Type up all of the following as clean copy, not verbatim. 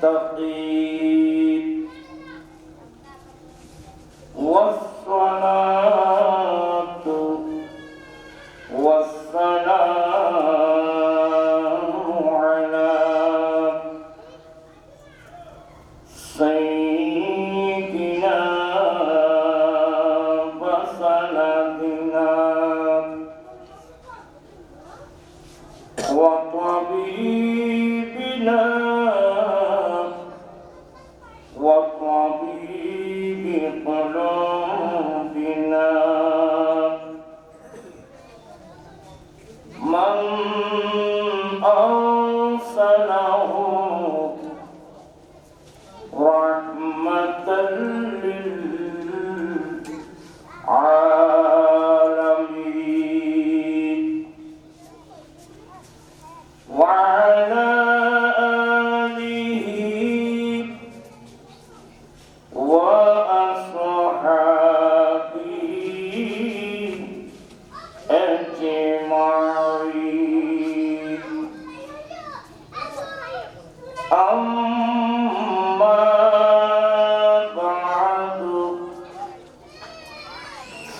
المتقين والصلاة والسلام على سيدنا وسندنا وطبيبنا وطبيب قلوبنا من أرسله رحمة للعالمين وعلى آله وأصحابه أجمعين أما بعد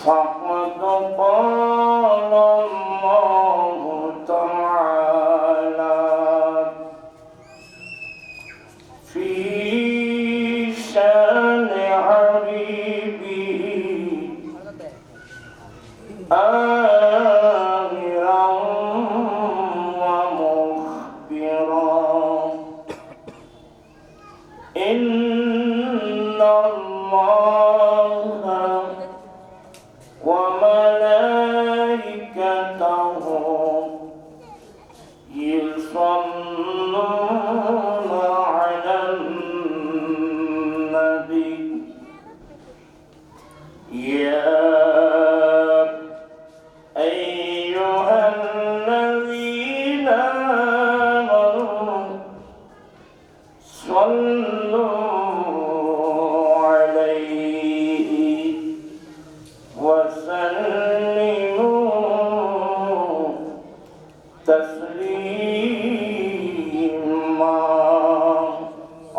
فقد قال الله تعالى في شان حبيبه آمرا ومخبرا إن الله وملائكته يصلون على النبي يا أيها الذين آمنوا صلوا عليه وسلموا تسليما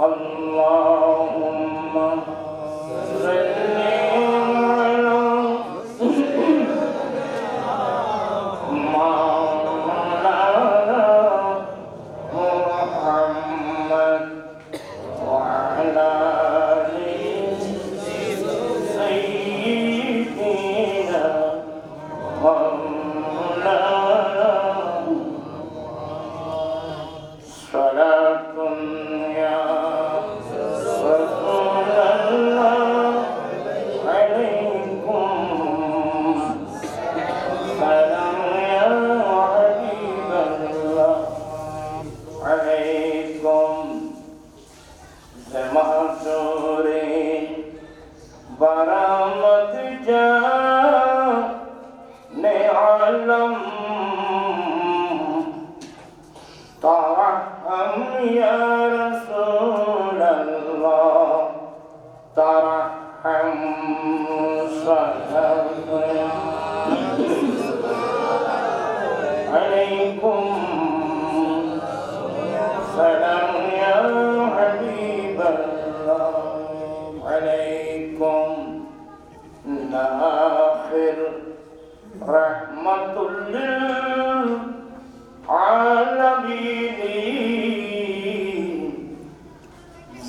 اللهم صل على مولانا محمد وعلى آل سيدنا مولانا صلاة يا رسول الله عليكم سلام يا حبيب الله عليكم زمانوري برامت جا نعلم ترحم يا رسول الله ترحم صلى عليكم سلام يا حبيب الله عليكم ناخر رحمة للعالمين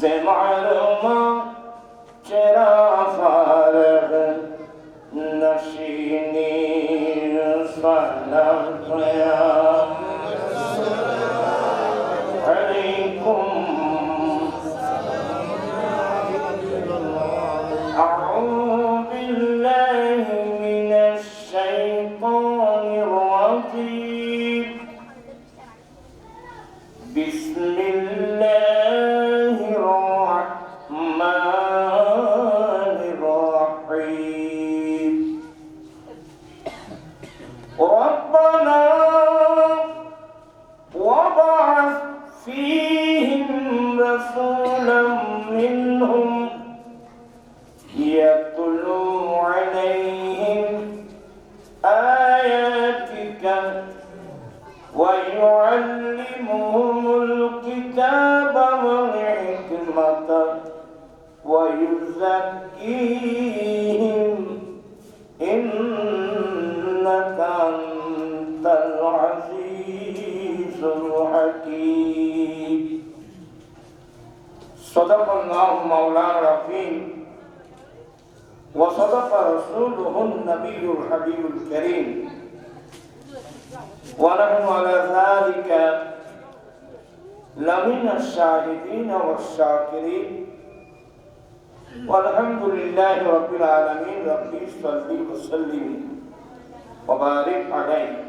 زمعرما چرا فارغ نشینی صلاة يا عليكم أعوذ بالله من الشيطان الرجيم بسم الله الرحمن الرحيم ربنا وابعث فيهم رسولا منهم يتلو عليهم آياتك ويعلمهم الكتاب والحكمة وزكيهم إنك أنت العزيز الحكيم صدق الله مولانا العظيم وصدق رسوله النبي الحبيب الكريم ونحن على ذلك لمن الشاهدين والشاكرين والحمد لله رب العالمين ربي صل وسلم وبارك عليه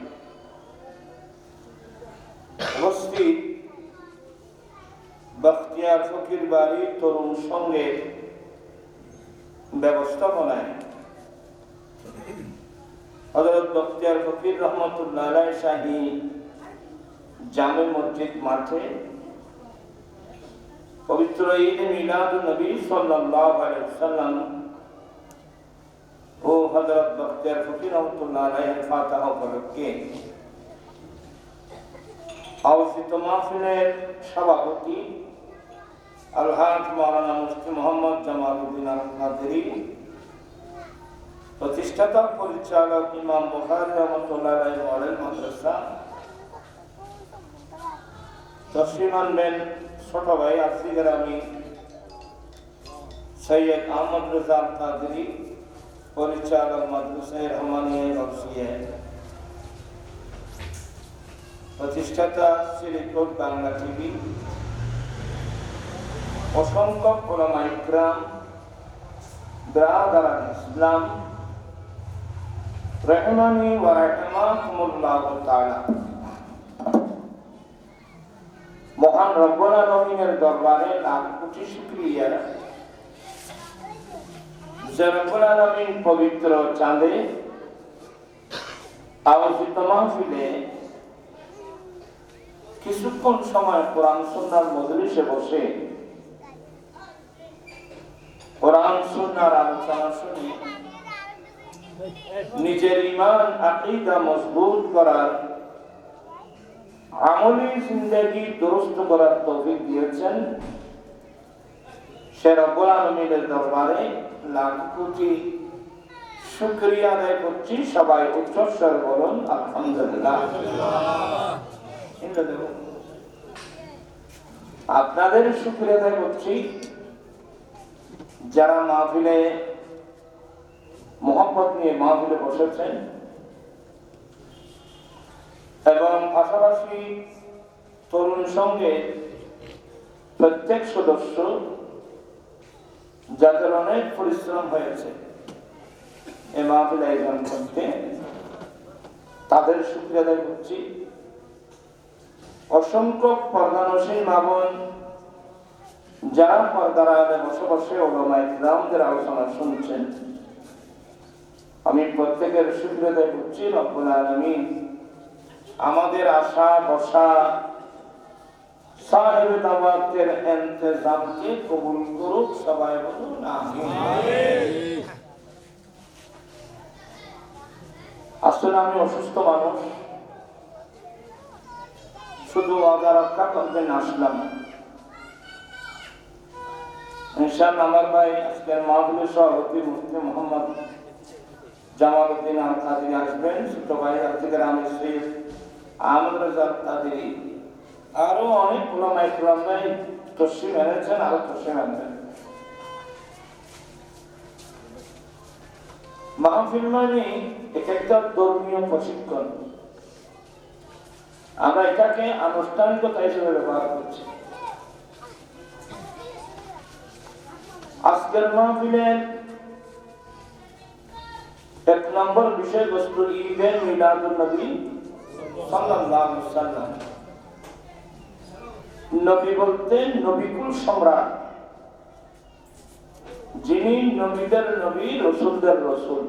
উপস্থিত বখতিয়ার ফকির বাড়ি তরুণ সংঘের ব্যবস্থাপনায় হযরত বখতিয়ার ফকির রহমতুল্লাহ আলাইহি শাহী জামে মসজিদ মাঠে পবিত্র ঈদ মিলাদুন নবী সাল্লাল্লাহু আলাইহি ওয়াসাল্লাম ও হযরত বখতিয়ার ফকির রহমতুল্লাহ আলাইহি ফাতিহা উপলক্ষে আয়োজিত মাহফিলের সভাপতি আলহাজ মাওলানা মুফতি মোহাম্মদ জামালউদ্দিন আল কাদেরী, প্রতিষ্ঠাতা পরিচালক ইমাম বুখারী রহমাতুল্লাহ আলাইহি মডেল মাদ্রাসা, তশরিফ আনবেন ছোট ভাই আসি গ্রামী সৈয়দ আহমদ রেজা আল কাদেরী, পরিচালক মাদ্রাসা রহমানিয়া গৌসিয়া, প্রতিষ্ঠাতা সিলিকট বাংলা টিভি, অসংখ্য উলামা ইকরাম, ব্রাদারান ইসলাম রহমানি ওয়া রাহমাকুমুল্লাহ তাআলা। মহান রব্বুল আলামিনের দরবারে লাখ কোটি শুকরিয়া যে রব্বুল আলামিন পবিত্র চাঁদে আয়োজিত মাহফিলে কিছুক্ষণ সময় কোরআন সুন্নাহর মজলিসে বসে কোরআন সুন্নাহর আলোচনা শুনে নিজের ঈমান আকীদা মজবুত করার, আমলি জিন্দেগি দুরুস্ত করার তৌফিক দিয়েছেন, সে রব্বুল আলামিনের দরবারে লাখ কোটি শুকরিয়া আদায় করছি। সবাই উচ্চস্বর বলুন আলহামদুলিল্লাহ। আপনাদের শুকরিয়া আদায় করছি যারা মাহফিলে মোহাম্মত নিয়ে মাহফিলে বসেছেন এবং পাশাপাশি তরুণ সঙ্গে প্রত্যেক সদস্য যাদের অনেক পরিশ্রম হয়েছে এই মাহফিল আয়োজন করতে, তাদের শুকরিয়া আদায় করছি। অসংখ্য পর্দানশীল মা বোন যারা পর্দার আড়ালে বসে বসে উলামা ইকরামদের আলোচনা শুনছেন, আমি প্রত্যেকের শুকরিয়া আদায় করছি। রব্বুল আলামিন আমাদের আশা বসা সাহেবে দাওয়াতের ইন্তজামকে কবুল করুক। সবাই বলুন আমিন। আসলে আমি অসুস্থ মানুষ, শুধু ওয়াদা রক্ষা করবেন আসলাম। ইনশাআল্লাহ আমার ভাই আজকের মাহফিলের সভাপতি মুফতি মোহাম্মদ জামালউদ্দিন আল কাদেরী আসবেন, ছোট ভাই আজকের আমি সৈয়দ আহমদ রেজা আল কাদেরী, আরো অনেক উলামা ইকরাম ভাই তশরিফ এনেছেন, আরো তশরিফ আনবেন। মাহফিল মানে এক একটা ধর্মীয় প্রশিক্ষণ, আমরা এটাকে আনুষ্ঠানিকতা হিসেবে ব্যবহার করছি। আজকের মাহফিলের এক নম্বর বিষয়বস্তু ঈদে মিলাদুন নবী সাল্লাল্লাহু আলাইহি ওয়াসাল্লাম। নবী বলতে নবিকুল সম্রাট, যিনি নবীদের নবী, রাসূলদের রাসূল,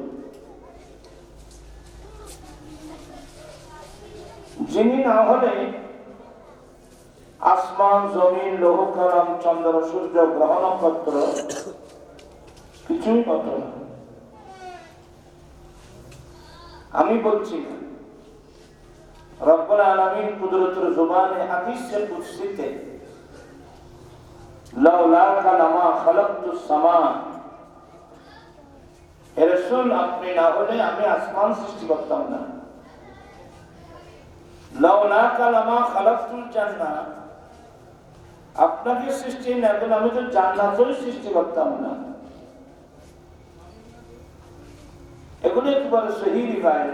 যিনি না হলে আসমান জমিন লৌহ কলম চন্দ্র সূর্য গ্রহ নক্ষত্র কিছুই হতো না। আমি বলছি রব্বুল আলামিন কুদরতের জবানে হাদিসে কুদসিতে লাউলাকা লামা খালাকতুস সামা হে রাসূল, আপনি না হলে আমি আসমান সৃষ্টি করতাম না। লাউলাকা লামা খালাকতুল জান্নাহ, আপনাকে সৃষ্টি না করলে আমি তো জান্নাতই সৃষ্টি করতাম না। এগুলো একেবারে সহিহ রিওয়ায়াত।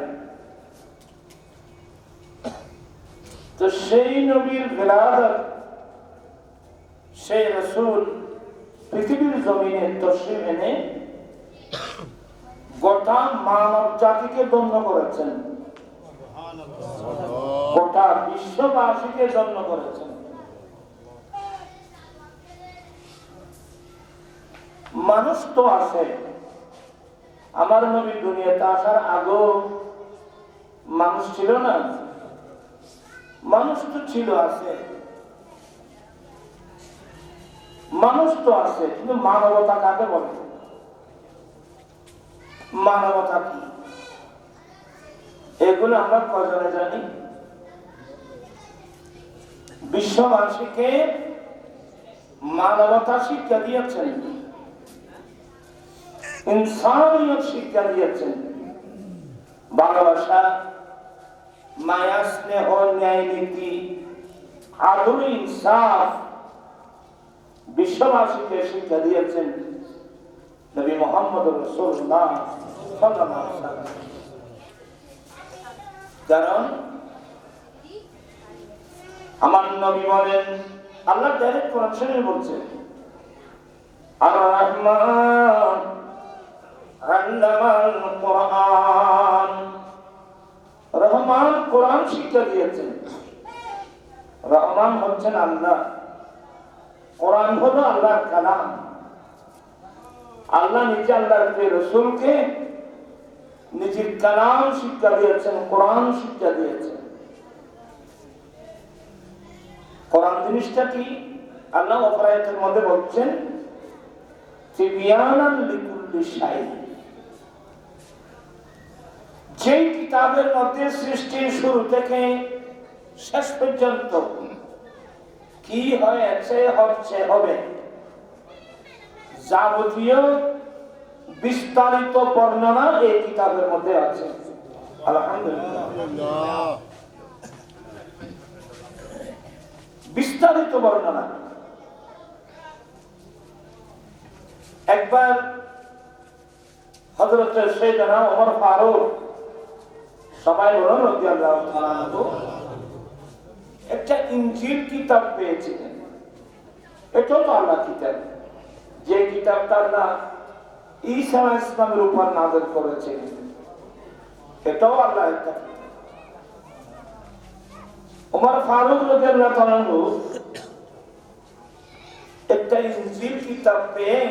তো সেই নবীর বিলাদত, সেই রাসূল পৃথিবীর জমিনে তশরিফ এনে গোটা মানব জাতিকে ধন্য করেছেন, গোটা বিশ্ববাসীকে ধন্য করেছেন। মানুষ তো আছে, আমার নবী দুনিয়াতে আসার আগেও মানুষ ছিল না? মানুষ তো ছিল, আছে, মানুষ তো আছে, কিন্তু মানবতা কাকে বলে? মানবতা কি এগুলো আমরা কজনে জানি? বিশ্ববাসীকে মানবতা শিক্ষা দিয়েছেন, ইনসানিয়ত শিক্ষা দিয়েছেন, ভালোবাসা, মায়া, স্নেহ, ন্যায় নীতি, আদর, ইনসাফ বিশ্ববাসীকে শিক্ষা দিয়েছেন নবী মুহাম্মদ রাসূলুল্লাহ সাল্লাল্লাহু আলাইহি ওয়াসাল্লাম। কারণ আমার নবী বলেন, আল্লাহ ডাইরেক্ট কোরআন শরীফে বলছেন, আর রহমান আল্লামাল কোরআন, রহমান কোরআন শিক্ষা দিয়েছেন। রহমান হচ্ছেন আল্লাহ, কোরআন হলো আল্লাহর কালাম। আল্লাহ নিজে আল্লাহর রাসূলকে নিজের কালাম শিক্ষা দিয়েছেন, কোরআন শিক্ষা দিয়েছেন। কোরআন জিনিসটা কি? আল্লাহ আয়াতের মধ্যে বলছেন, তিবিয়ানান লিকুল্লি শাই, যে কিতাবের মধ্যে সৃষ্টির শুরু থেকে শেষ পর্যন্ত কি হয়েছে, হচ্ছে, হবে, যাবতীয় বিস্তারিত বর্ণনা এই কিতাবের মধ্যে আছে। আলহামদুলিল্লাহ, বিস্তারিত বর্ণনা। একবার হযরত সাইয়েদনা ওমর ফারুক, সবাই বলুন রাদিয়াল্লাহু তাআলা আনহু, একটা ইনজিল কিতাব পেয়েছিলেন। এটাও তো আল্লাহ কিতাব, যে কিতাবটা আল্লাহ ঈসা আলাইহিস সালামের উপর নাযিল করেছেন, এটাও আল্লাহ একটা কিতাব। ওমর ফারুক রাদিয়াল্লাহু তাআলা আনহু একটা ইনজিল কিতাব পেয়ে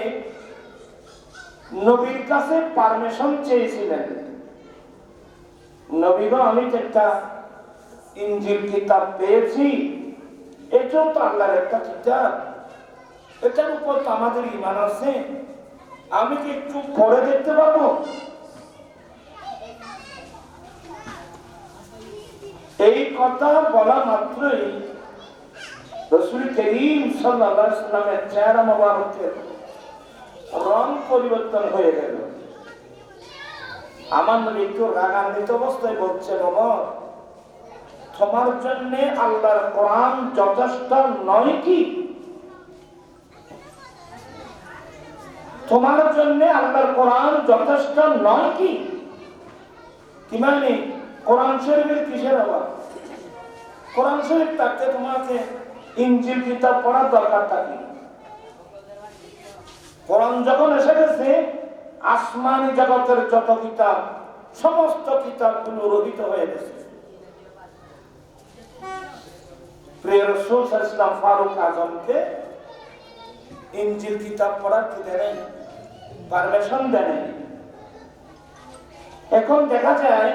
নবীর কাছে পারমিশন চেয়েছিলেন, নবী গো, আমি একটা ইনজিল কিতাব পেয়েছি, এটাও তো আল্লাহর একটা কিতাব, এটার উপর তো আমাদের ঈমান আছে, আমি কি একটু পড়ে দেখতে পারবো? এই কথা বলা মাত্রই রাসূল করিম সাল্লাল্লাহু আলাইহি ওয়াসাল্লামের চেহারা মোবারকের রং পরিবর্তন হয়ে গেল। আমার নবী একটু রাগান্বিত অবস্থায় বলছেন, ওমর, তোমার জন্য আল্লাহর কোরআন যথেষ্ট নয় কি? তোমার জন্য আল্লাহর কোরআন যথেষ্ট নয় কি? কি মানে কোরআন শরীফের কিসের অভাব? কোরআন শরীফ থাকতে তোমাকে ইনজিল কিতাব পড়ার দরকারটা কি? কোরআন যখন এসে গেছে, আসমানি জগতের যত কিতাব, সমস্ত কিতাবগুলো রহিত হয়ে গেছে। প্রিয় রাসূল সাল্লাল্লাহু আলাইহি ওয়াসাল্লাম ফারুক আজমকে ইনজিল কিতাব পড়ার কি দেন? পারমিশন দেন। এখন দেখা যায়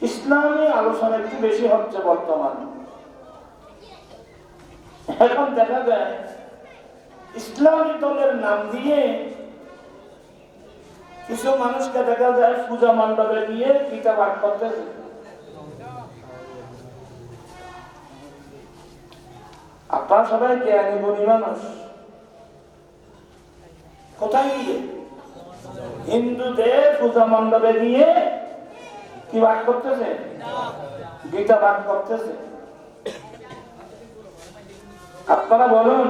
ইসলামী আলোচনা একটু বেশি হচ্ছে বর্তমানে। এখন দেখা যায় ইসলামী দলের নাম দিয়ে কিছু মানুষকে দেখা যায় পূজা মণ্ডপে নিয়ে গীতা পাঠ করতেছে। আপনারা সবাই জ্ঞানী গুণী মানুষ, কোথায় গিয়ে হিন্দুদের পূজা মণ্ডপে গিয়ে কি পাঠ করতেছে? গীতা পাঠ করতেছে। আপনারা বলুন,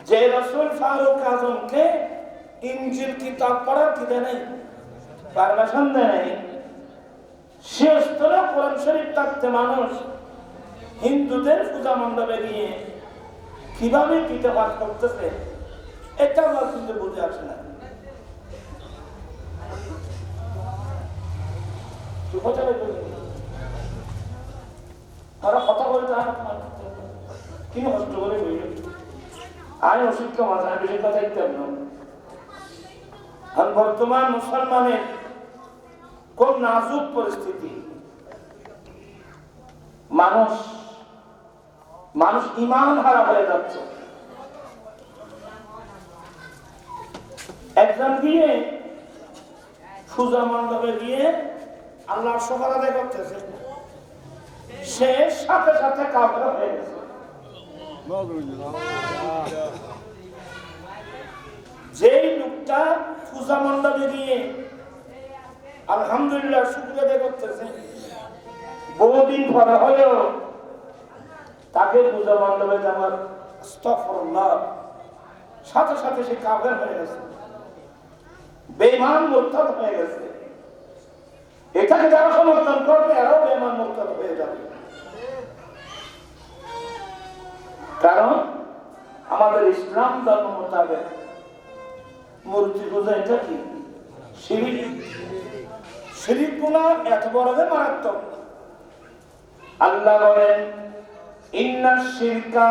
যে রাসূল ফারুক আজমকে ইনজিল কিতাব পড়ার কি দেয় নাই, পারমিশন দেয় নাই, সে স্তরে কোরআন শরীফ থাকতে মানুষ হিন্দুদের পূজা মণ্ডপে গিয়ে কিভাবে গীতা পাঠ করতেছে, এটা আমার কিন্তু বুঝে আসে না। কথা বলতে কি কষ্ট করে আমি অসুস্থ মাঝে আমি বেশি কথা দিতাম না। আর বর্তমান মুসলমানের কোন নাজুক পরিস্থিতি, মানুষ ঈমান হারা হয়ে যাচ্ছে। একজন গিয়ে পূজা মণ্ডপে গিয়ে আল্লাহর শুকর আদায় করতেছে, সে সাথে সাথে কাফের হয়ে গেছে। যেই লোকটা পূজা মণ্ডপে গিয়ে আলহামদুলিল্লাহ শুকর আদায় করতেছে, বহুদিন পরে হলেও তাকে পূজা মণ্ডপে যাওয়ার আস্তাগফিরুল্লাহ, সাথে সাথে সে কাফের হয়ে গেছে, বেঈমান মুরতাদ হয়ে গেছে। এটাকে যারা সমর্থন করবে এরাও বেঈমান মুরতাদ হয়ে যাবে। কারণ আমাদের ইসলাম ধর্ম মোতাবেক মূর্তি পূজা এটা কি? শিরিক। শিরিক গুনাহ এত বড় যে মারাত্মক। আল্লাহ বলেন, ইন্নাশ শিরকা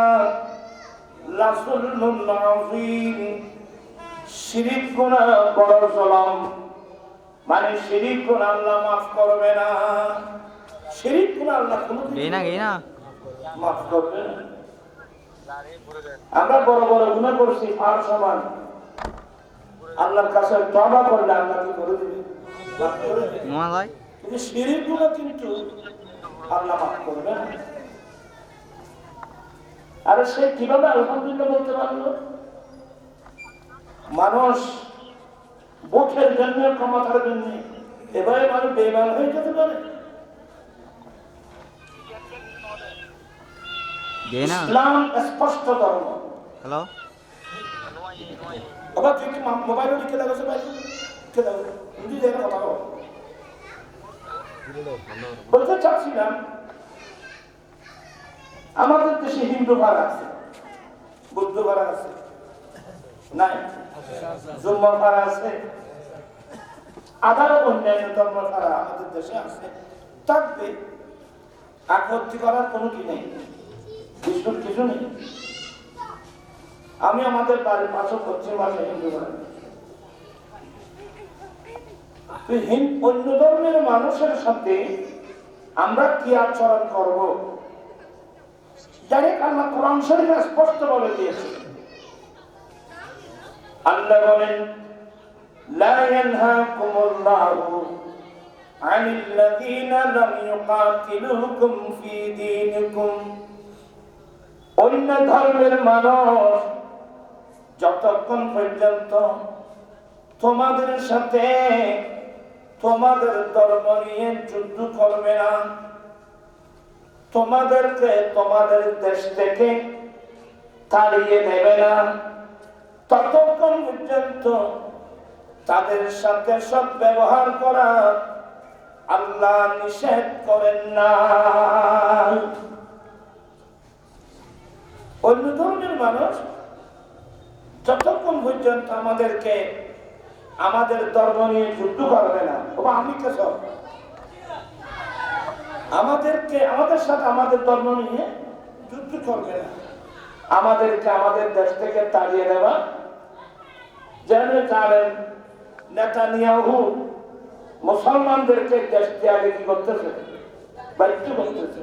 লাযুলমুন আযীম। শিরিক গুনাহ বড় জুলুম, মানে শিরিক গুনাহ আল্লাহ মাফ করবে না। শিরিক গুনাহ আল্লাহ কোনোদিন মাফ করবে না। আমরা বড় বড় গুনাহ করছি, আর সমান আল্লাহর কাছে তওবা করলে আল্লাহ কি করে দিবে? মাফ করে দিবে। কিন্তু শিরিক গুনাহ কিন্তু আল্লাহ মাফ করবে না। আর সে কিভাবে আলহামদুলিল্লাহ বলতে পারলো? মানুষ ভোটের জন্য, ক্ষমতার জন্য এভাবে মানুষ বেঈমান হয়ে যেতে পারে? ইসলাম স্পষ্ট ধর্ম। হ্যালো, আবার তুই কি মোবাইলে লিখে লাগছে ভাই? কে লাগছে? হিন্দি দেখে কথা বল। বলতে চাচ্ছিলাম, আমাদের দেশে হিন্দু ভাড়া আছে, বৌদ্ধ ভাড়া আছে, নাই জুম্মা ভাড়া আছে, আধারও অন্যান্য ধর্ম ভাড়া আমাদের দেশে আছে, থাকবে। আপত্তি করার কোনো কি নেই, কিছু নেই। আমি আমাদের বাড়ির পাশে পশ্চিম মাসে হিন্দু ভাড়া, অন্য ধর্মের মানুষের সাথে আমরা কি আচরণ করব জানি আল্লাহ কোরআন শরীফে স্পষ্ট বলে দিয়েছে। আল্লাহ বলেন, লা ইয়ানহাকুমুল্লাহু আনিল্লাযীনা লাম ইউকাতিলুকুম ফী দীনিকুম। অন্য ধর্মের মানুষ যতক্ষণ পর্যন্ত তোমাদের সাথে তোমাদের ধর্ম নিয়ে যুদ্ধ করবে না, তোমাদেরকে তোমাদের দেশ থেকে তাড়িয়ে দেবে না, ততক্ষণ পর্যন্ত তাদের সাথে সৎ ব্যবহার করা আল্লাহ নিষেধ করেন না। অন্য ধর্মের মানুষ যতক্ষণ পর্যন্ত আমাদেরকে আমাদের ধর্ম নিয়ে যুদ্ধ করবে না, আমি আমাদেরকে আমাদের সাথে আমাদের ধর্ম নিয়ে যুদ্ধ করবে না, আমাদেরকে আমাদের দেশ থেকে তাড়িয়ে দেওয়া। যেন জানেন নেতানিয়াহু মুসলমানদেরকে দেশ ত্যাগে কি করতেছে? বাধ্য করতেছে।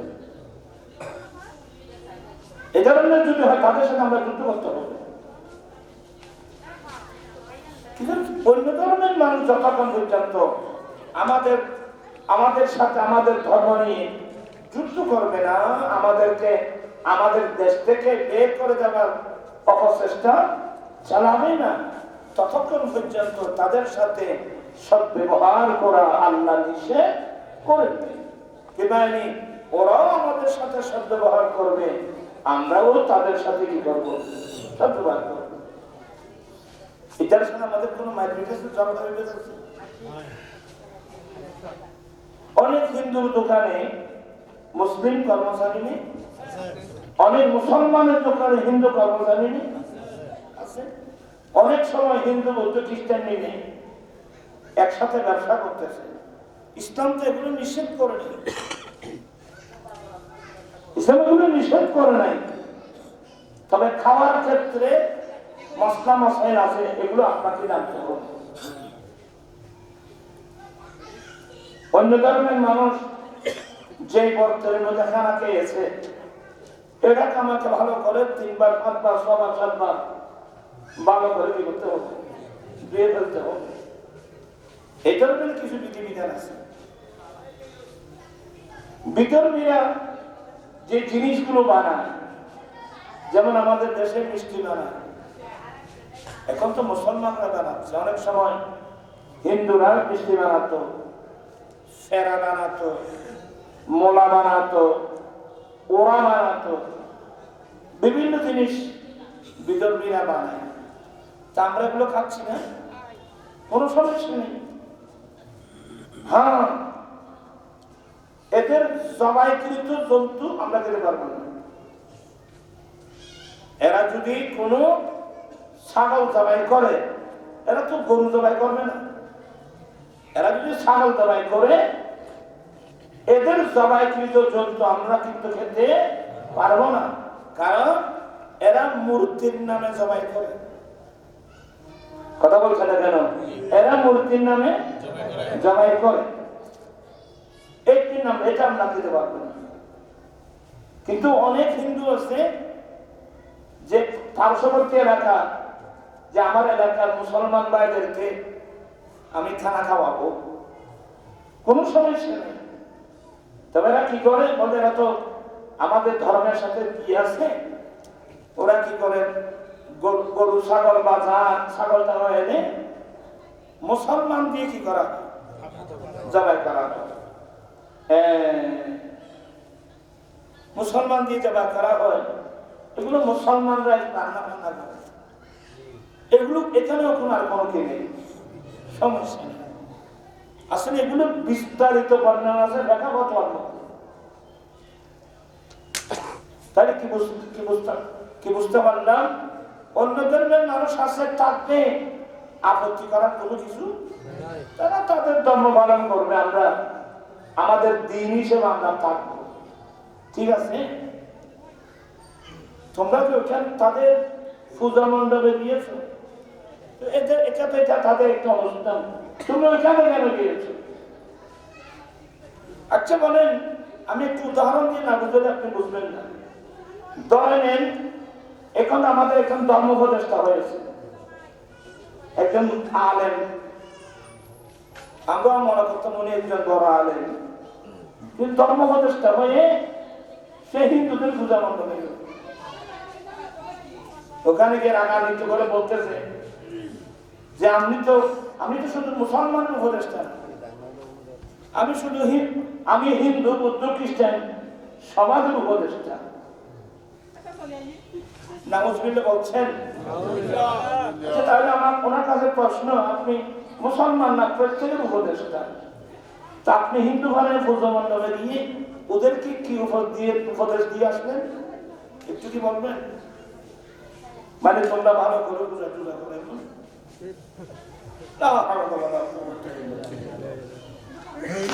এই ধরনের যদি হয় তাদের সাথে আমরা যুদ্ধ করতে হবে। অন্য ধর্মের মানুষ যতক্ষণ পর্যন্ত আমাদের সাথে আমাদের ধর্ম নিয়ে যুদ্ধ করবে না, আমাদেরকে আমাদের দেশ থেকে বের করে দেওয়ার অপচেষ্টা চালাবে না, ততক্ষণ পর্যন্ত তাদের সাথে সদ্ব্যবহার করা আল্লাহ নিষেধ করেন। কিভাবে ওরাও আমাদের সাথে সদ্ব্যবহার করবে, আমরাও তাদের সাথে কি করবো? সদ্ব্যবহার করবো। এটার সাথে আমাদের কোনো মাইগ্রেট আছে? অনেক হিন্দুর দোকানে মুসলিম কর্মচারী নেই, অনেক মুসলমানের দোকানে হিন্দু কর্মচারী নেই আছে। অনেক সময় হিন্দু বৌদ্ধ খ্রিস্টান নেই একসাথে ব্যবসা করতেছে। ইসলাম তো এগুলো নিষেধ করে নাই, ইসলাম এগুলো নিষেধ করে নাই। তবে খাওয়ার ক্ষেত্রে মশলা মশাইল আছে, এগুলো আপনাকে জানতে হবে। অন্য ধর্মের মানুষ যে বর্তের মধ্যে খানা খেয়েছে, এটাকে আমাকে ভালো করে 3 বার 5 বার 6 বার 7 বার ভালো করে কি করতে হবে? ধুয়ে ফেলতে হবে। এই ধরনের কিছু বিধিবিধান আছে। বিধর্মীরা যে জিনিসগুলো বানায়, যেমন আমাদের দেশে মিষ্টি বানায়, এখন তো মুসলমানরা বানাচ্ছে। অনেক সময় হিন্দুরা মিষ্টি বানাতো, সেরা বানাতো, মোলা বানাতো, ওরা বানাতো, বিভিন্ন জিনিস বিধর্মীরা বানায়। তা আমরা এগুলো খাচ্ছি না, কোনো সমস্যা নেই। হ্যাঁ, এদের জবাইকৃত জন্তু আমরা খেতে পারবো না। এরা যদি কোনো ছাগল জবাই করে, এরা তো গরু জবাই করবে না। এরা যদি ছাগল জবাই করে, এদের জবাইকৃত জন্তু আমরা কিন্তু খেতে পারবো না, কারণ এরা মূর্তির নামে জবাই করে। কথা বলছে না কেন? এরা মূর্তির নামে জবাই করে, একটির নাম, এটা আমরা খেতে পারবো না। কিন্তু অনেক হিন্দু আছে যে পার্শ্ববর্তী এলাকা, যে আমার এলাকার মুসলমান ভাইদেরকে আমি খানা খাওয়াবো, কোনো সমস্যা নেই। তবে এরা কি করে? বলে এরা তো আমাদের ধর্মের সাথে কি আছে, ওরা কি করে গরু ছাগল বা ছাগল টাগল এনে মুসলমান দিয়ে কি করা, জবাই করা, মুসলমান দিয়ে জবাই করা হয়। এগুলো মুসলমানরা রান্না বান্না করে, এগুলো এখানেও কোনো আর কোনো কে নেই, সমস্যা নেই। আসলে এগুলো বিস্তারিত বর্ণনা আছে, দেখা কত তাহলে কি বুঝতে পারলাম? অন্য ধর্মের মানুষ আছে, তাতে আপত্তি করার কোনো কিছু, তারা তাদের ধর্ম পালন করবে, আমরা আমাদের দিন হিসেবে আমরা থাকবো, ঠিক আছে। তোমরা তো ওখানে তাদের পূজা মণ্ডপে গিয়েছো, এদের এটা তো এটা তাদের একটা অনুষ্ঠান, তুমি ওইখানে কেন গিয়েছো? আচ্ছা বলেন, আমি একটু উদাহরণ দিয়ে না বুঝলে আপনি বুঝবেন না। ধরে নেন, এখন আমাদের এখন ধর্ম উপদেষ্টা হয়েছে একজন আলেম, আমরা মনে করতাম উনি একজন বড় আলেম, কিন্তু ধর্ম উপদেষ্টা হয়ে সে হিন্দুদের পূজা মণ্ডপে গেল। ওখানে গিয়ে রাগান্বিত করে বলতেছে যে আমি তো শুধু মুসলমানের উপদেষ্টা না, আমি হিন্দু বৌদ্ধ খ্রিস্টান সমাজের উপদেষ্টা। নাউজুবিল্লাহ বলছেন। তাহলে আমার ওনার কাছে প্রশ্ন, আপনি মুসলমান না প্রত্যেকের উপদেষ্টা, তা আপনি হিন্দু ভাইয়ের পূজা মণ্ডপে দিয়ে ওদেরকে কি উপদেশ দিয়ে আসলেন, একটু কি বলবেন? মানে তোমরা ভালো করে পূজা টুজা করে,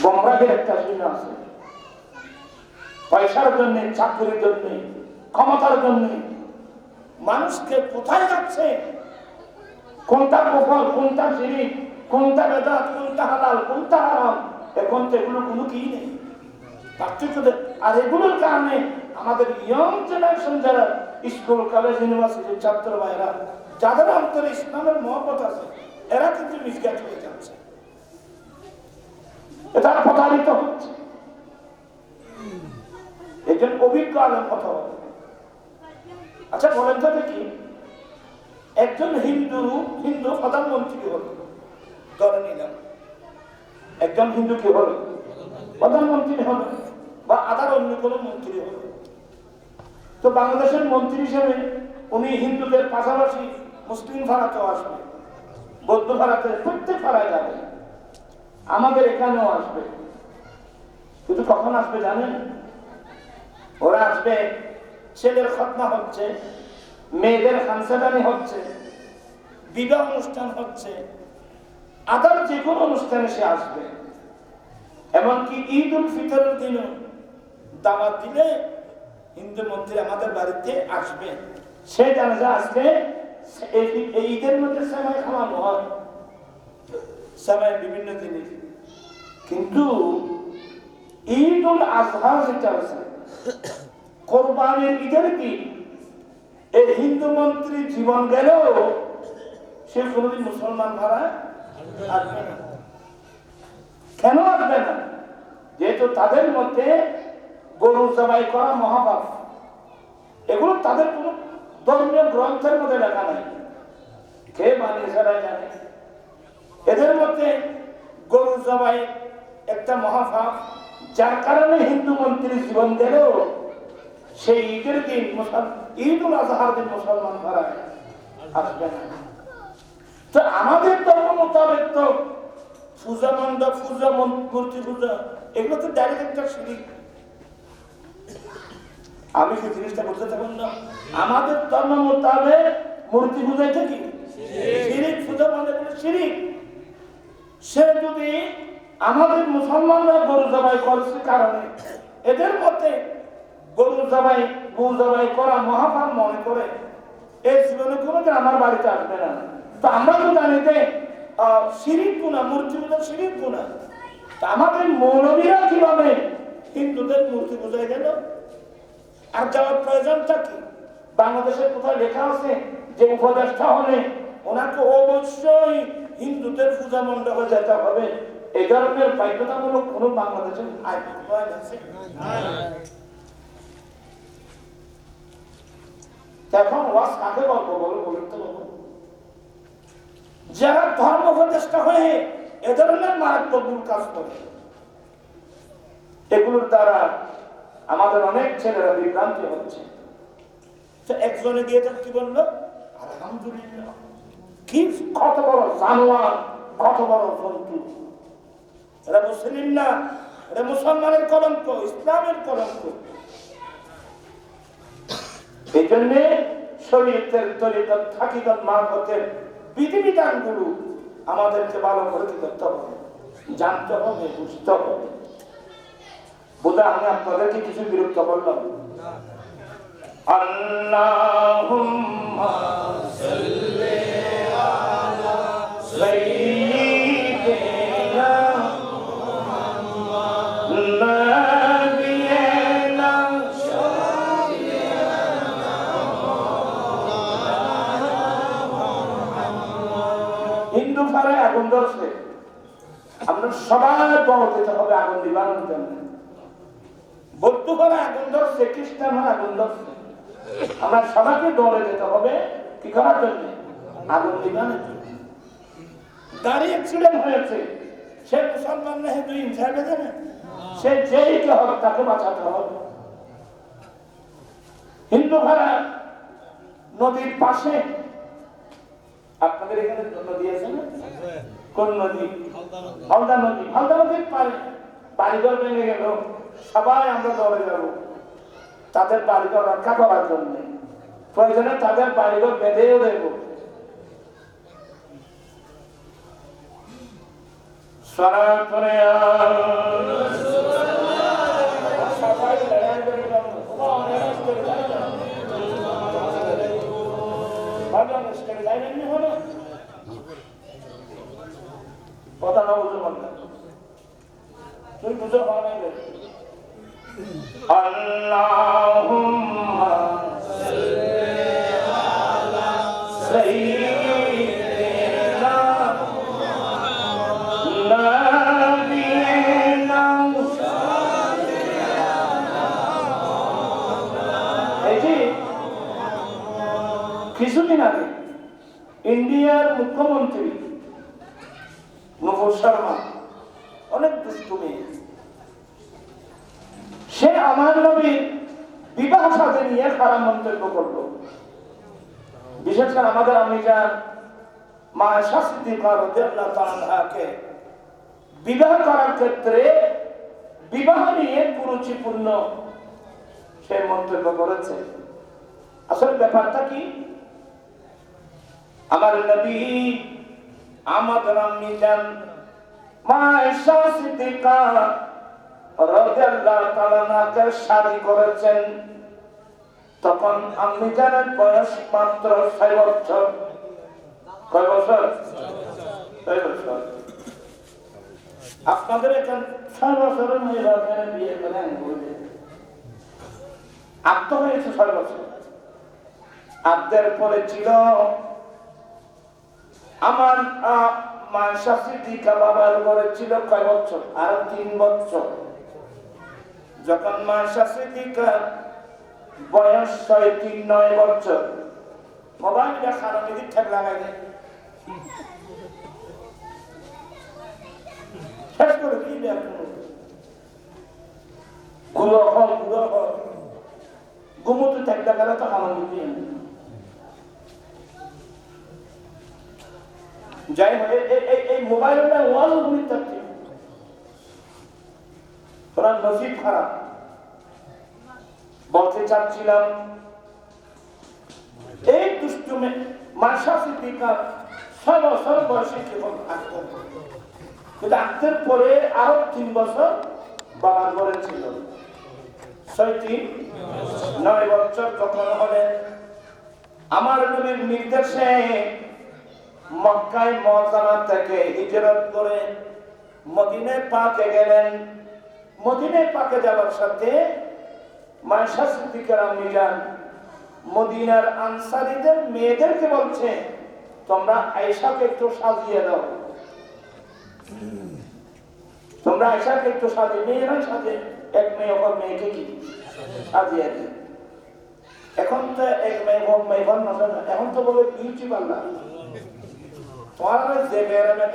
গমরাগের একটা চিহ্ন আছে, পয়সার জন্য, চাকরির জন্য, ক্ষমতার জন্য মানুষকে কোথায় যাচ্ছে, কোনটা কুফর, কোনটা শিরক, কোনটা বেদাত, কোনটা হালাল, কোনটা হারাম, এখন তো এগুলো কোনো কি নেই, পার্থক্য। আর এগুলোর কারণে আমাদের ইয়ং জেনারেশন, যারা স্কুল কলেজ ইউনিভার্সিটির ছাত্র ভাইরা, যাদের অন্তরে ইসলামের মহব্বত আছে, এরা কিন্তু মিসগাইড হয়ে যাচ্ছে, এটা প্রতারিত হচ্ছে। একজন অভিজ্ঞ আলেম কথা বলে, আচ্ছা বলেন তো দেখি, একজন হিন্দু প্রধানমন্ত্রী হলো, ধরে নিলাম একজন হিন্দু কি হলো, প্রধানমন্ত্রী হলো বা আদার অন্য কোনো মন্ত্রী হলো। তো বাংলাদেশের মন্ত্রী হিসেবে উনি হিন্দুদের পাশাপাশি মুসলিম ভাড়াতেও আসবে, বৌদ্ধ ভাড়াতে, প্রত্যেক ভাড়ায় যাবে, আমাদের এখানেও আসবে। কিন্তু কখন আসবে জানেন? ওরা আসবে ছেলের খতনা হচ্ছে, মেয়েদের খানসাদানি হচ্ছে, বিবাহ অনুষ্ঠান হচ্ছে, আদার যে কোনো অনুষ্ঠানে সে আসবে। এমনকি ঈদ উল ফিতরের দিনও দাওয়াত দিলে হিন্দু মন্ত্রী আমাদের বাড়িতে আসবে, সে জানে যে আজকে এই ঈদের মধ্যে সেমাই খাওয়ানো হয়, সেমাই বিভিন্ন জিনিস। কিন্তু ঈদ উল আজহা যেটা আছে, কোরবানির ঈদের দিন, এই হিন্দু মন্ত্রী জীবন গেলেও সে কোনোদিন মুসলমান ভাড়া আসবে না। কেন আসবে না? যেহেতু তাদের মধ্যে গরু জবাই করা মহাপাপ, এগুলো তাদের কোন ধর্মীয় গ্রন্থের মধ্যে লেখা নাই, কে বানিয়ে সেটাই জানে। এদের মধ্যে গরু জবাই একটা মহাপাপ, যার কারণে হিন্দু মন্ত্রীর জীবন গেলেও সেই ঈদের দিন, ঈদ উল আজহার দিন মুসলমান ভাড়ায় আসবে না। তো আমাদের ধর্ম মোতাবেক তো পূজা মণ্ডপ, পূজা মূর্তি পূজা, এগুলো তো ডাইরেক্ট একটা শিরিক। আমি কি জিনিসটা বলতে থাকুন না, আমাদের ধর্ম মোতাবেক মূর্তি পূজাটা কি শিরিক, পূজা মণ্ডপ শিরিক। সে যদি আমাদের মুসলমানরা গরু জবাই করছে কারণে এদের মধ্যে গরু জবাই, গরু জবাই করা মহাপাপ মনে করে, এই জীবনে কোনোদিন আমার বাড়িতে আসবে না। তো আমরা তো জানি যে শিরিক গুনাহ, মূর্তি পূজা শিরিক গুনাহ। আমাদের মৌলবীরা কিভাবে হিন্দুদের মূর্তি পূজায় গেল? আর যাওয়ার প্রয়োজনটা কি? বাংলাদেশের কোথাও লেখা আছে যে উপদেষ্টা হলে ওনাকে অবশ্যই হিন্দুদের পূজা মণ্ডপে যেতে হবে? এই ধরনের বাধ্যতামূলক কোন বাংলাদেশের আইন আছে? এখন ওয়াজ কাকে গল্প বলো বলুন তো? যারা ধর্ম উপদেষ্টা হয়ে এ ধরনের মারাত্মক ভুল কাজ করে, এগুলোর দ্বারা আমাদের অনেক ছেলেরা বিভ্রান্তি হচ্ছে। একজনে গিয়ে কি বললো? আলহামদুলিল্লাহ, কি কত বড় জানোয়ার, কত বড় জন্তু! এরা মুসলিম না, এরা মুসলমানের কলঙ্ক, ইসলামের কলঙ্ক। এই জন্যে শরীয়তের তরিকত, হাকিকত, মারফতের বিধিবিধানগুলো আমাদেরকে ভালো করে করতে হবে, জানতে হবে, বুঝতে হবে। বোধ আমি আপনাদেরকে কিছু বিরক্ত করলাম। আল্লাহুম্মা সাল্লি আলা সাইয়্যিদিনা মুহাম্মাদ নাবিয়িনা শাফিঈনা মুহাম্মাদ। হিন্দু ফারে আগুন ধরছে, আমরা সবাই দল দিতে হবে আগুন নিবারণের জন্য। বৌদ্ধ ঘরে আগুন ধরছে, খ্রিস্টান ঘরে আগুন ধরছে, আমরা সবাইকে দলে যেতে হবে কি করার জন্য? আগুন নিবারণের জন্য। গাড়ি অ্যাক্সিডেন্ট হয়েছে, সে মুসলমান না হিন্দু, ইনসাইডে দেবে, সে যেই কে হবে তাকে বাঁচাতে হবে। হিন্দু ঘরে নদীর পাশে, আপনাদের এখানে নদী আছে না? কোন নদী? হালদা নদী। হালদা নদীর পারে বাড়িঘর ভেঙে গেল, সবাই আমরা দৌড়ে যাব তাদের বাড়িঘর রক্ষা করার জন্য। প্রয়োজনে তাদের বাড়িঘর বেঁধেও দেব। সালাত করে কথা না বুঝে বললাম, তুই বুঝে হওয়া নাই। আল্লাহুম্মা সাল্লি আলা সাইয়্যিদিনা মুহাম্মাদ নাবিয়িনা শাফিঈনা মুহাম্মাদ। এই যে কিছুদিন আগে ইন্ডিয়ার মুখ্যমন্ত্রী নুপুর শর্মা, অনেক দুষ্টু মেয়ে, সে আমার নবীর বিবাহ সাথে নিয়ে খারাপ মন্তব্য করলো। বিশেষ করে আমাদের আম্মিজান মা আয়েশা সিদ্দিকা রাদিয়াল্লাহু তাআলা আনহাকে বিবাহ করার ক্ষেত্রে বিবাহ নিয়ে কুরুচিপূর্ণ সে মন্তব্য করেছে। আসলে ব্যাপারটা কি, আমার নবী আমাদের আম্মিজান মা আয়েশা সিদ্দিকা রাদিয়াল্লাহু তাআলা আনহাকে শাদী করেছেন, তখন আম্মিজানের বয়স মাত্র 6 বছর। কয় বছর? 6 বছর। আপনাদের এখন 6 বছরের মেয়েরা বিয়ে করেন, আত্ম হয়েছে 6 বছর। আব্দের পরে ছিল আমার মা আয়েশা সিদ্দিকা, বাবার পরে ছিল কয় বছর? আর 3 বছর। যখন মা আয়েশা সিদ্দিকা বয়স 9 বছর, মোবাইলটা খারাপ দিক ঠেক লাগাই দেয়, শেষ করে দিই ঘুমোতে থাকতে গেলে তো খারাপ দিতে যাই হোক। এই মোবাইলটা ওয়াল ঘুরি থাকছে, তোরা নসিব খারাপ। বলতে চাচ্ছিলাম এই দুষ্টু মা আয়েশা সিদ্দিকা 6 বছর বয়সে কেবল আসতেন, কিন্তু আসতের পরে আরো 3 বছর বাবার ঘরে ছিল। 9 বছর যখন হলে আমার নবীর নির্দেশে মক্কায় মুআজ্জামা থেকে হিজরত করে মদিনায় পাকে গেলেন। মদিনায় পাকে যাওয়ার সাথে মা আয়েশা সিদ্দিকার আম্মিজান মদিনার আনসারীদের মেয়েদেরকে বলছে, তোমরা আয়েশাকে একটু সাজিয়ে দাও, তোমরা আয়েশাকে একটু সাজিয়ে। মেয়েরা সাজে, এক মেয়ে অপর মেয়েকে কি সাজিয়ে দেয়। এখন তো এক মেয়ে হোক মেয়ে ঘর না, এখন তো বলে বিউটি পার্লার। তোমার যে বেড়ামে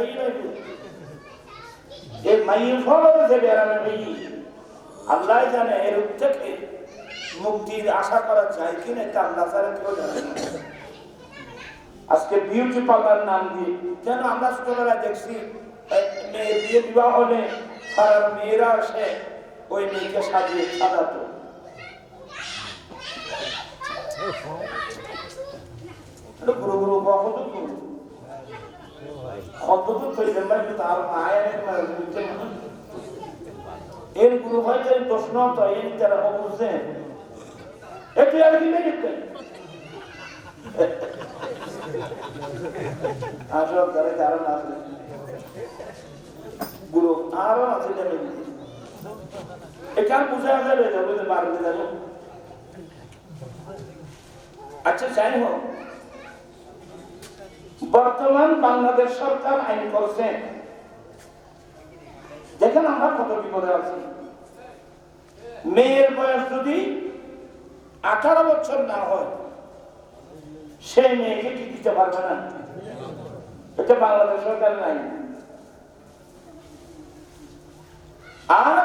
এই মাইয়ের ফল যে বেড়ামে আল্লাহ জানে। এর থেকে মুক্তির আশা করা যায় কিনা এটা আল্লাহ ছাড়া কেউ জানে না। আজকে বিউটি পার্লার নাম দিয়ে যেন আমরা ছোটবেলায় দেখছি মেয়ের বিয়ে বিবাহ হলে পাড়ার মেয়েরা আসে ওই মেয়েকে সাজিয়ে সাজাতো। গুরু গুরু কত এর গুরু হয়তো প্রশ্ন তো এই যারা বুঝছেন একটু আর কি দেখতেন আসলে ঘরে কারণ আছে গুরু আরো আছে এখান বুঝে যাবে বুঝতে পারবে যাবো। আচ্ছা যাই হোক, বর্তমান বাংলাদেশ সরকার আইন করছে, দেখেন আমরা কত বিপদে আছি। মেয়ের বয়স যদি 18 বছর না হয় সে মেয়েকে কি দিতে পারবে না, এটা বাংলাদেশ সরকার নাই। আর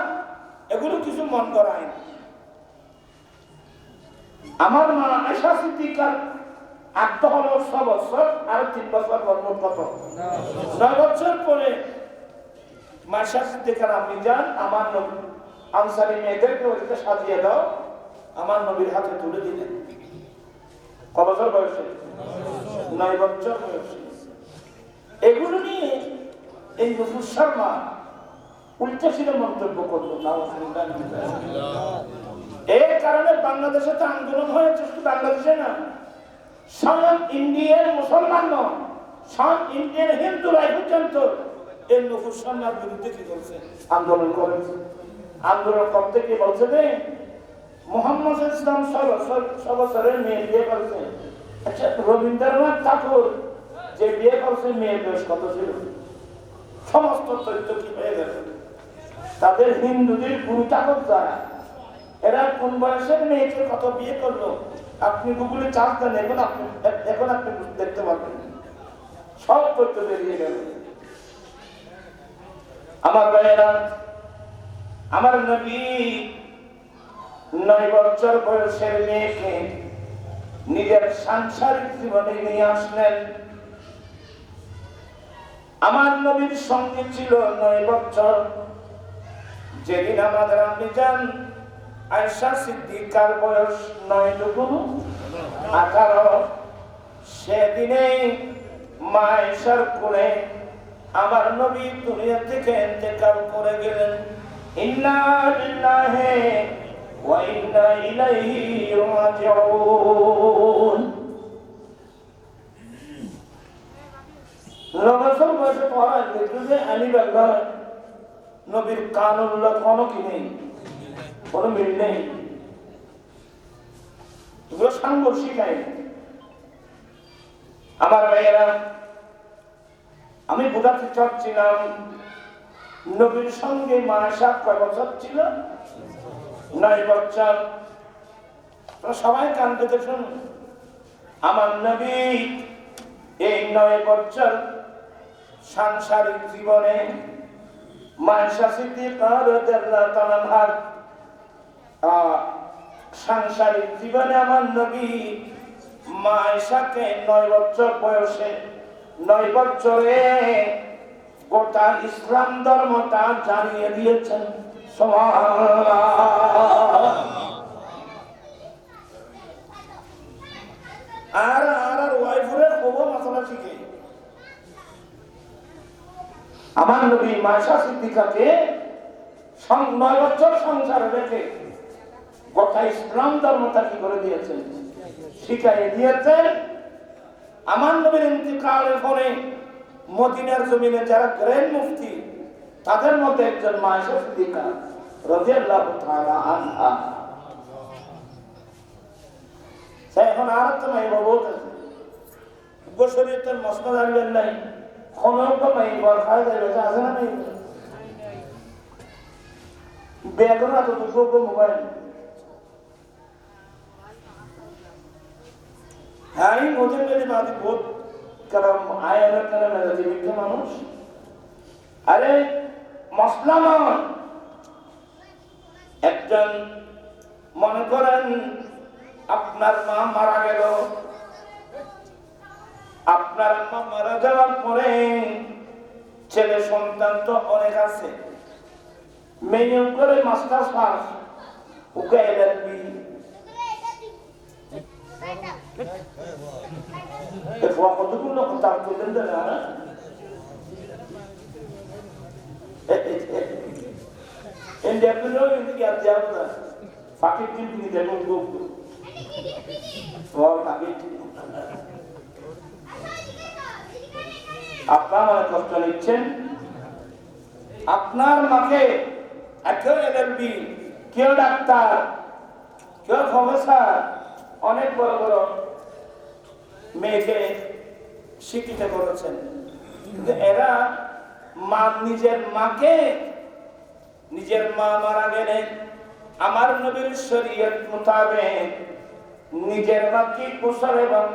এগুলো কিছু মন করা আইন। আমার মা আয়েশা সিদ্দিকার আত্মা হলো 6 বছর, আর 3 বছর মোট কত 9 বছর পরে মা আয়েশা সিদ্দিকার আম্মিজান আমার নবী আনসারী মেয়েদেরকে ওদিকে সাজিয়ে দাও, আমার নবীর হাতে তুলে দিলেন। ক বছর বয়সে? 9 বছর বয়সে। এগুলো নিয়ে এই নুপুর শর্মা উল্টা সিধা মন্তব্য করলো না। এর কারণে বাংলাদেশে তো আন্দোলন হয়েছে, শুধু বাংলাদেশে না, সাউথ ইন্ডিয়ার মুসলমান নয়, সাউথ ইন্ডিয়ার হিন্দুরাই পর্যন্ত এই নুপুর শর্মার বিরুদ্ধে কি করছে? আন্দোলন করেছে। আন্দোলন করতে কি বলছে যে মুহাম্মদ ইসলাম 6 বছরের মেয়ে বিয়ে করেছে। আচ্ছা, রবীন্দ্রনাথ ঠাকুর যে বিয়ে করছে মেয়ের বয়স কত ছিল? সমস্ত তথ্য কি হয়ে গেল? তাদের হিন্দুদের গুরু ঠাকুর যারা, এরা কোন বয়সের মেয়েকে কত বিয়ে করলো আপনি গুগলে চার্জ দেন, এখন আপনি দেখতে পারবেন। সব করতে বেরিয়ে গেল। আমার ভাইয়েরা, আমার নবী 9 বছর বয়সের মেয়েকে নিজের সাংসারিক জীবনে নিয়ে আসলেন। আমার নবীর সঙ্গে ছিল 9 বছর। যেদিন আমাদের আম্মি জান আয়েশা সিদ্দিকার বয়স 9 দুগুণ 18, সেদিনেই মা আয়েশার কোলে আমার নবী দুনিয়া থেকে ইন্তেকাল করে গেলেন। ইন্না লিল্লাহি ওয়া ইন্না ইলাইহি রাজিউন। রমজান মাসে পড়া দেখতে যে আলী বাংলা নবীর কানুল্লাহ কোনো কি নেই, কোনো মিল নেই, এগুলো সাংঘর্ষিক আইন। আমার ভাইয়েরা, আমি বোঝাতে চাচ্ছিলাম নবীর সঙ্গে মা আয়েশা কয় বছর ছিল? 9 বছর। সবাই কান পেতে শুনুন। আমার নবী এই 9 বছর সাংসারিক জীবনে মা আয়েশা সিদ্দিকা রাদিয়াল্লাহু তাআলা আনহার সাংসারিক জীবনে আমার নবী মা আয়েশাকে 9 বছর বয়সে 9 বছরে গোটা ইসলাম ধর্মটা জানিয়ে দিয়েছেন। সুবহানাল্লাহ। আর ওয়াইফের খবর মাসালা শিখে আমার নবী মা আয়েশা সিদ্দিকাকে 9 বছর সংসারে রেখে গোটা ইসলাম ধর্মটা কি করে দিয়েছেন, শিখাইয়ে দিয়েছেন। আমার নবীর ইন্তিকালের পরে মদিনার জমিনে যারা গ্র্যান্ড মুফতি, তাদের মধ্যে একজন মা আয়েশা সিদ্দিকা রাদিয়াল্লাহু তাআলা আনহা। এখন আর তো নাই বাবু গোসরিয়তের মসনদ আনবেন নাই, খনক নাই বরখায় যাবে, আছে না নাই? বেগরা তো দুর্গ মোবাইল হ্যাঁ বোঝেন যদি বাদি বোধ কারণ আয়ানের কারণ জীবিত মানুষ। আরে মুসলমান একজন, মনে করেন আপনার মা মারা গেল, আপনার মা মারা যাওয়ার পরে ছেলে সন্তান তো অনেক আছে, মেয়ে করে মাস্টার্স পাস, ওকে এলএলবি, কতগুলো কথা বললেন না আপনার মানে কষ্ট নিচ্ছেন। আপনার মাকে কেউ এলএলবি, কেউ ডাক্তার, কেউ প্রফেসর, অনেক বড় বড় মেয়েকে শিক্ষিত করেছেন, কিন্তু এরা নিজের মাকে, নিজের মা মারা গেলে আমার নবীর শরীয়ত মোতাবেক নিজের মাকে গোসল এবং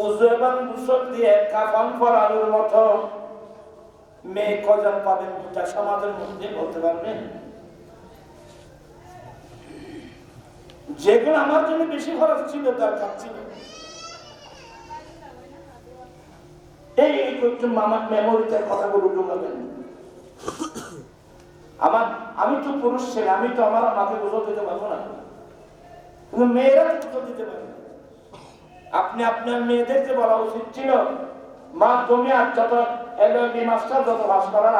উযু এবং গোসল দিয়ে কাফন পরানোর মতো মেয়ে কজন পাবেন গোটা সমাজের মধ্যে বলতে পারবেন? যেগুলো আমার জন্য বেশি খরচ ছিল দরকার ছিল, এই আমার মেমোরিতে কথাগুলো ঢুকাবেন। আমি তো পুরুষ ছেলে, আমি তো আমার মাকে গোসল দিতে পারবো না, কিন্তু মেয়েরা গোসল দিতে পারবে। আপনি আপনার মেয়েদেরকে বলা উচিত ছিল, মা তুমি আর যত এলএলবি মাস্টার যত পাস করার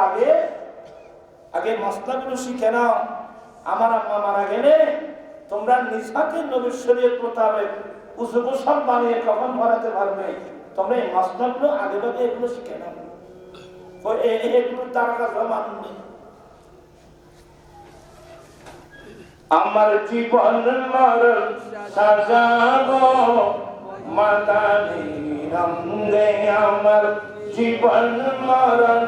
আগে মশলাগুলো শিখে নাও। আমার আম্মা মারা গেলে তোমরা নিসাকে নবীর শরীয়ত মোতাবেক উযু গোসল বানিয়ে কখন পড়াতে পারবে, তোমরা এই মশলাগুলো আগে ভাগে এগুলো শিখে নাও। এগুলো তার কাছে মানুষ নেই। আমার জীবন মরণ সাজাবো মাতালি রঙে, আমার জীবন মরণ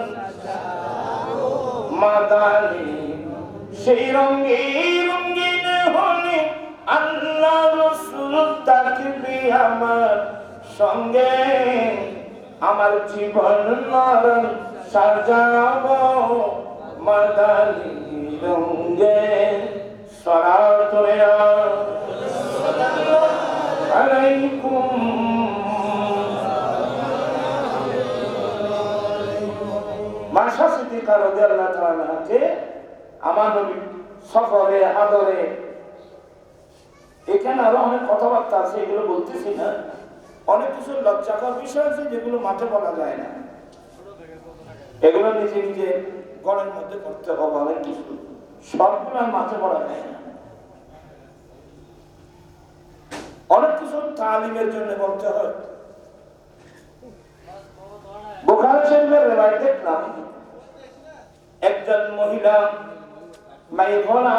মাতালি সেই রঙে রঙিন হলে আল্লাহ রাসূল থাকবে আমার সঙ্গে। আমার জীবন মরণ সাজাবো মাদানী রঙে সালাতু আলাইকুম। মাশা সিদ্দিকা রাদিয়াল্লাহু তাআলা আনহাকে আমার নবী সফরে আদরে, এখানে আরো অনেক কথাবার্তা আছে, এগুলো বলতেছি না। অনেক কিছু লজ্জাকর বিষয় আছে যেগুলো মাঠে বলা যায় না, এগুলো নিজে নিজে গড়ের মধ্যে করতে হবে। অনেক কিছু সবগুলো আর মাঠে বলা যায় না। অনেক কিছু তালিমের জন্য বলতে হয়। বুখারী শরীফের রিওয়ায়াত দেখলাম, একজন মহিলা মাইমুনা